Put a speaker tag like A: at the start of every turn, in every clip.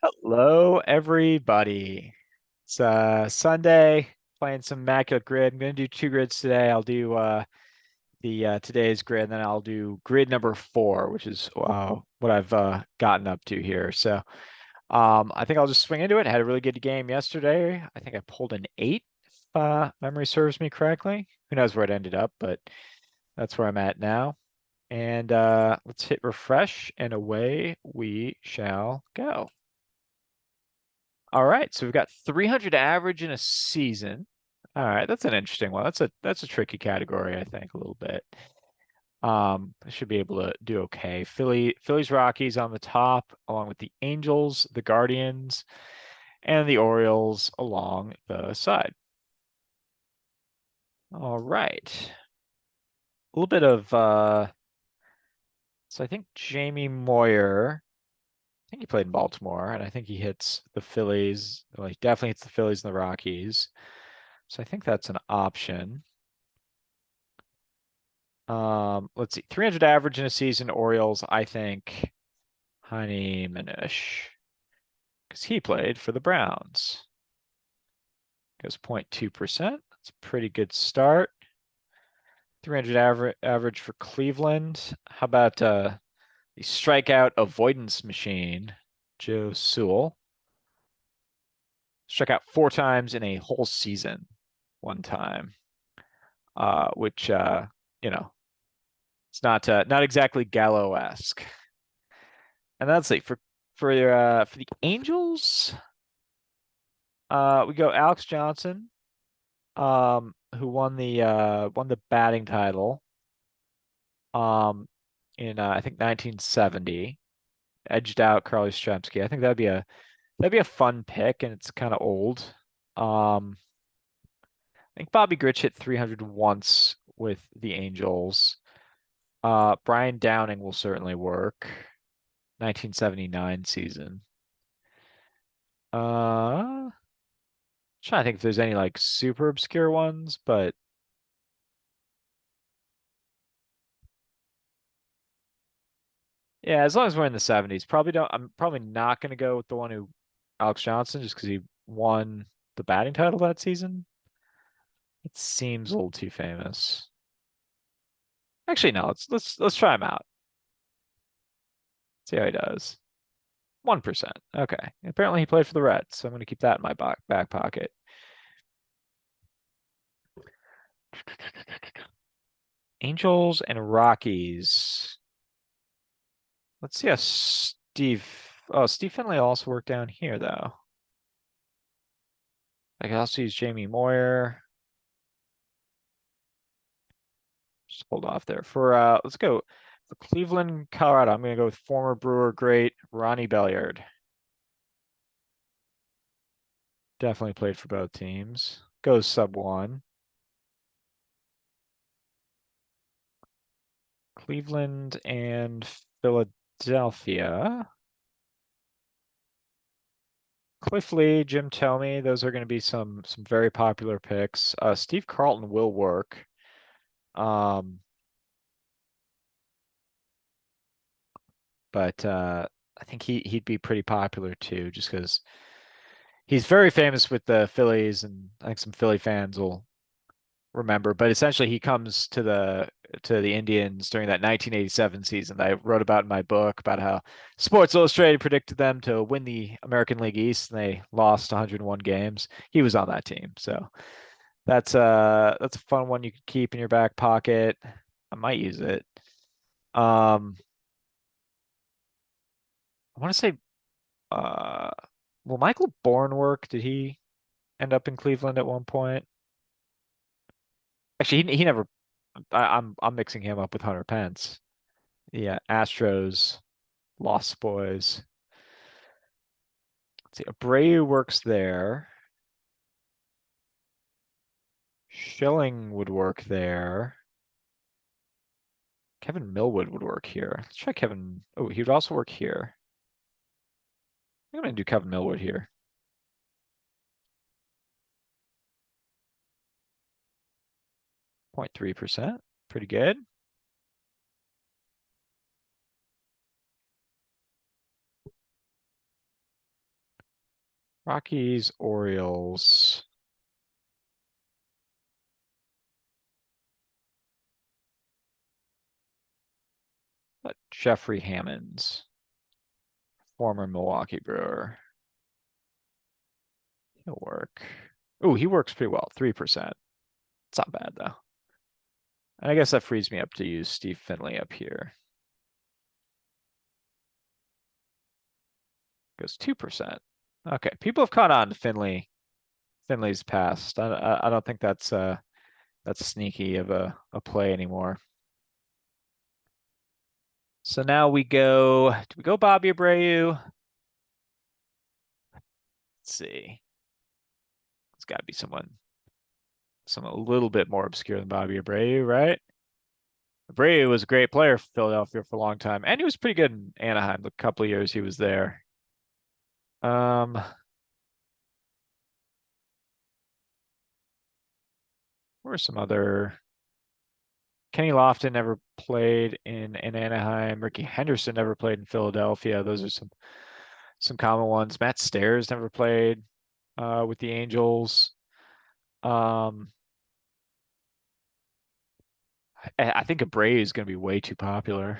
A: Hello, everybody. It's Sunday, playing some Immaculate Grid. I'm gonna do two grids today. I'll do the today's grid, and then I'll do grid number four, which is what I've gotten up to here. So I think I'll just swing into it. Had a really good game yesterday. I think I pulled an eight, if memory serves me correctly. Who knows where it ended up, but that's where I'm at now. And let's hit refresh, and away we shall go. All right, so we've got 300 average in a season. All right, that's an interesting one. That's a tricky category, I think, a little bit. I should be able to do okay. Phillies Rockies on the top, along with the Angels, the Guardians, and the Orioles along the side. All right. A little bit of so I think Jamie Moyer, I think he played in Baltimore, and I think he hits the Phillies. Well, he definitely hits the Phillies and the Rockies. So I think that's an option. Let's see. 300 average in a season, Orioles, I think Honey Manish, because he played for the Browns. Goes 0.2%. That's a pretty good start. 300 average for Cleveland. How about the strikeout avoidance machine, Joe Sewell? Struck out four times in a whole season, one time, which you know, it's not exactly Gallo-esque. And let's see for the Angels, we go Alex Johnson, who won the batting title, um, in I think 1970, edged out Carly Yastrzemski. I think that'd be a fun pick, and it's kind of old. Um, I think Bobby Grich hit 300 once with the Angels. Brian Downing will certainly work. 1979 season. Uh, Trying to think if there's any like super obscure ones, but yeah, as long as we're in the 70s, I'm probably not going to go with the one who Alex Johnson just because he won the batting title that season. It seems a little too famous. Actually, no, let's try him out. See how he does. 1%. Okay. Apparently he played for the Reds, so I'm going to keep that in my back pocket. Angels and Rockies. Let's see how Steve Finley also worked down here though. I can also use Jamie Moyer. Just hold off there. Let's go for Cleveland, Colorado. I'm gonna go with former Brewer great Ronnie Belliard. Definitely played for both teams. Goes sub one. Cleveland and Philadelphia. Cliff Lee, Jim Tomey, those are going to be some very popular picks. Steve Carlton will work. Um, but I think he'd be pretty popular too, just because he's very famous with the Phillies, and I think some Philly fans will remember. But essentially, he comes to the Indians during that 1987 season that I wrote about in my book about how Sports Illustrated predicted them to win the American League East, and they lost 101 games. He was on that team, so that's a fun one you could keep in your back pocket. I might use it. Um, I want to say, uh, will Michael Bourne work? Did he end up in Cleveland at one point? Actually, he never. I'm mixing him up with Hunter Pence. Yeah, Astros, Lost Boys. Let's see, Abreu works there. Schilling would work there. Kevin Millwood would work here. Let's try Kevin. Oh, he would also work here. I'm gonna do Kevin Millwood here. 0.3%. Pretty good. Rockies, Orioles. But Jeffrey Hammonds, former Milwaukee Brewer. He'll work. Oh, he works pretty well. 3%. It's not bad though. And I guess that frees me up to use Steve Finley up here. Goes 2%. Okay, people have caught on to Finley. Finley's passed. I don't think that's sneaky of a play anymore. So now we go. Do we go Bobby Abreu? Let's see. It's got to be someone a little bit more obscure than Bobby Abreu, right? Abreu was a great player for Philadelphia for a long time, and he was pretty good in Anaheim the couple of years he was there. Um, where are some other? Kenny Lofton never played in Anaheim. Ricky Henderson never played in Philadelphia. Those are some common ones. Matt Stairs never played with the Angels. Um, I think Abreu is going to be way too popular.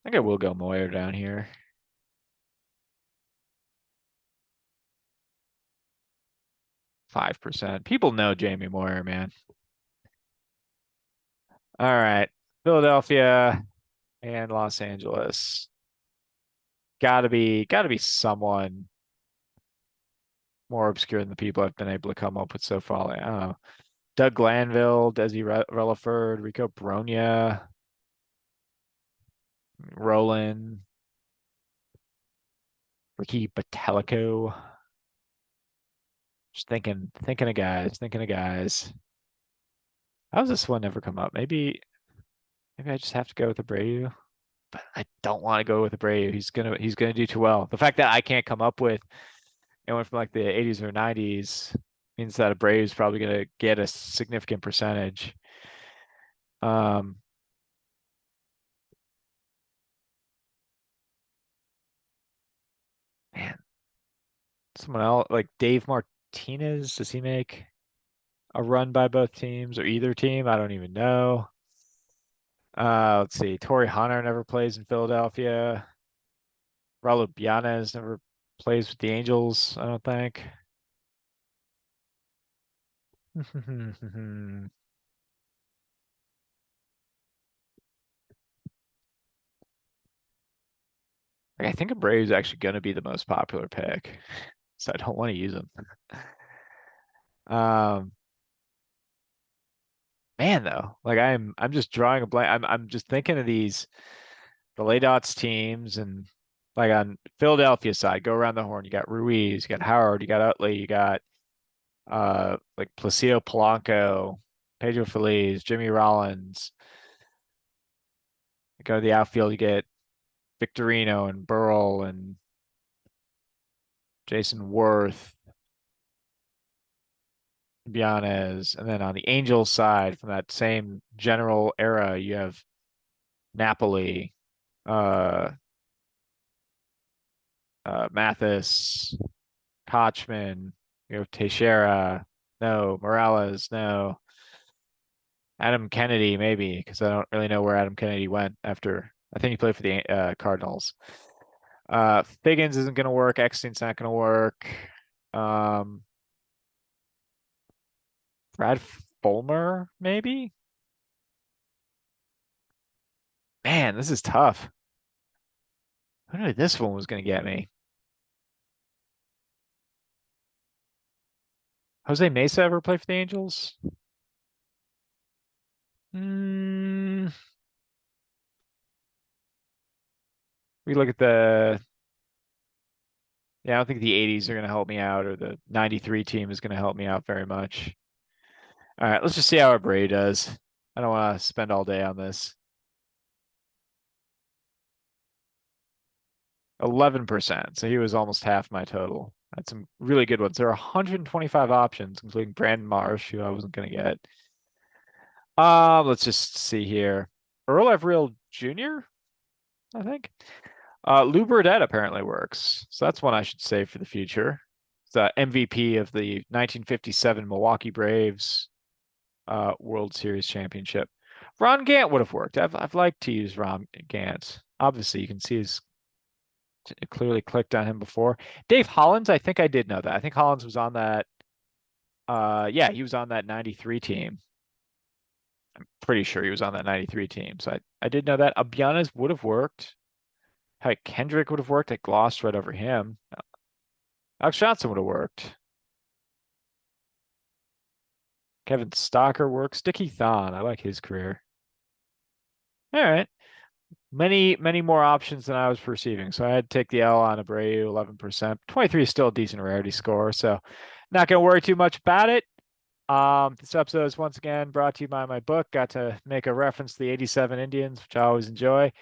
A: I think I will go Moyer down here. 5%. People know Jamie Moyer, man. All right. Philadelphia and Los Angeles. Gotta be someone more obscure than the people I've been able to come up with so far. I don't know. Doug Glanville, Desi Relaford, Rico Bronya, Roland, Ricky Batelico. Just thinking of guys. How does this one never come up? Maybe I just have to go with Abreu. But I don't want to go with Abreu. He's gonna do too well. The fact that I can't come up with anyone from like the 80s or 90s means that Abreu is probably gonna get a significant percentage. Um, man, someone else like Dave Martinez, does he make a run by both teams or either team? I don't even know. Let's see. Torrey Hunter never plays in Philadelphia. Raul Bianez never plays with the Angels, I don't think. Like, I think Abreu is actually going to be the most popular pick, so I don't want to use him. Um, man, though, like I'm just drawing a blank. I'm just thinking of the late odds teams and like on Philadelphia side, go around the horn. You got Ruiz, you got Howard, you got Utley, you got like Placido Polanco, Pedro Feliz, Jimmy Rollins. You go to the outfield, you get Victorino and Burrell and Jason Worth, Bianez, and then on the Angels side from that same general era, you have Napoli, uh, Mathis, Kochman, Teixeira, no, Morales, no, Adam Kennedy, maybe, because I don't really know where Adam Kennedy went after. I think he played for the Cardinals. Figgins isn't going to work. Eckstein's not going to work. Um, Brad Fulmer, maybe? Man, this is tough. I knew this one was going to get me. Jose Mesa ever play for the Angels? Hmm. We look at yeah, I don't think the 80s are going to help me out, or the 93 team is going to help me out very much. All right, let's just see how our Bray does. I don't want to spend all day on this. 11%. So he was almost half my total. That's some really good ones. There are 125 options, including Brandon Marsh, who I wasn't going to get. Let's just see here. Earl Everett Jr., I think. Lou Burdett apparently works, so that's one I should save for the future. The MVP of the 1957 Milwaukee Braves World Series championship. Ron Gant would have worked. I've liked to use Ron Gant. Obviously, you can see his clearly clicked on him before. Dave Hollins, I think I did know that. I think Hollins was on that. Yeah, he was on that 93 team. Pretty sure he was on that 93 team. So I did know that. Abyanes would have worked. Heck, Kendrick would have worked. I glossed right over him. Alex Johnson would have worked. Kevin Stocker works. Dickie Thon, I like his career. All right. Many more options than I was perceiving. So I had to take the L on Abreu, 11%. 23 is still a decent rarity score. So not going to worry too much about it. This episode is once again brought to you by my book. Got to make a reference to the 87 Indians, which I always enjoy.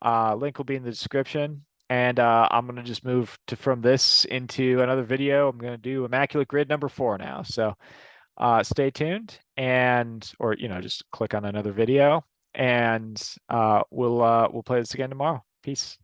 A: Link will be in the description. And I'm going to just move to from this into another video. I'm going to do Immaculate Grid number 4 now. So stay tuned and or just click on another video and we'll play this again tomorrow. Peace.